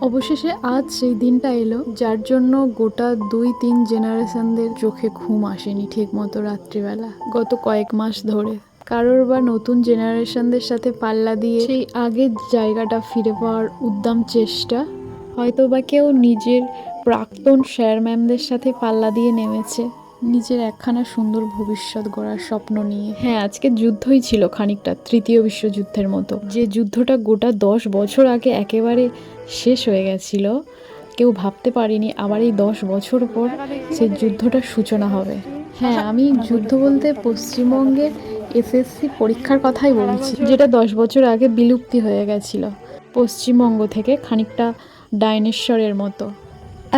অবশেষে আজ সেই দিনটা এলো যার জন্য গোটা 2-3 জেনারেশনদের চোখে ঘুম আসেনি ঠিক মতো রাত্রিবেলা গত কয়েক মাস ধরে। কারোর বা নতুন জেনারেশনদের সাথে পাল্লা দিয়ে সেই আগের জায়গাটা ফিরে পাওয়ার উদ্দাম চেষ্টা, হয়তো বা কেউ নিজের প্রাক্তন স্যার ম্যামদের সাথে পাল্লা দিয়ে নেমেছে নিজের একখানা সুন্দর ভবিষ্যৎ গড়ার স্বপ্ন নিয়ে। হ্যাঁ, আজকে যুদ্ধই ছিল খানিকটা তৃতীয় বিশ্বযুদ্ধের মতো, যে যুদ্ধটা গোটা 10 বছর আগে একেবারে শেষ হয়ে গেছিল। কেউ ভাবতে পারিনি আবার এই 10 বছর পর সেই যুদ্ধটার সূচনা হবে। হ্যাঁ, আমি যুদ্ধ বলতে পশ্চিমবঙ্গের এসএসসি পরীক্ষার কথাই বলছি, যেটা 10 বছর আগে বিলুপ্তি হয়ে গেছিল পশ্চিমবঙ্গ থেকে খানিকটা ডাইনোসরের মতো।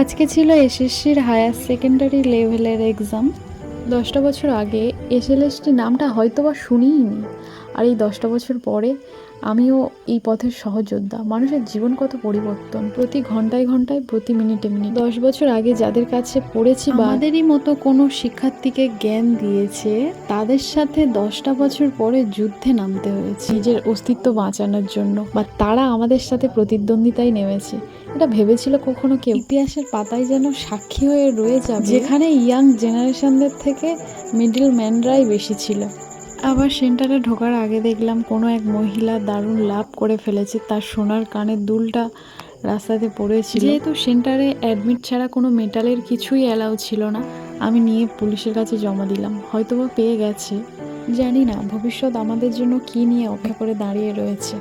আজকে ছিল এসএসসির হায়ার সেকেন্ডারি লেভেলের এক্সাম। 10টা বছর আগে এসএলএসটি নামটা হয়তো বা শুনিনি, আর এই 10টা বছর পরে আমিও এই পথের সহযোদ্ধা। মানুষের জীবন কত পরিবর্তন, প্রতি ঘন্টায় ঘন্টায়, প্রতি মিনিটে মিনিট। 10 বছর আগে যাদের কাছে পড়েছি বা আমাদেরই মতো কোনো শিক্ষার্থীকে জ্ঞান দিয়েছে, তাদের সাথে 10টা বছর পরে যুদ্ধে নামতে হয়েছে নিজের অস্তিত্ব বাঁচানোর জন্য, বা তারা আমাদের সাথে প্রতিদ্বন্দ্বিতায় নেমেছে। এটা ভেবেছিল কখনো কেউ? ইতিহাসের পাতায় যেন সাক্ষী হয়ে রয়ে যাবে, যেখানে ইয়াং জেনারেশনদের থেকে মিডল ম্যানরাই বেশি ছিল। আবার সেন্টারে ঢোকার আগে দেখলাম কোনো এক মহিলা দারুণ লাভ করে ফেলেছে, তার সোনার কানের দুলটা রাস্তাতে পড়েছিল। যেহেতু সেন্টারে অ্যাডমিট ছাড়া কোনো মেটালের কিছুই অ্যালাউ ছিল না, আমি নিয়ে পুলিশের কাছে জমা দিলাম। হয়তোবা পেয়ে গেছে, জানি না ভবিষ্যৎ আমাদের জন্য কী নিয়ে অপেক্ষা করে দাঁড়িয়ে রয়েছে।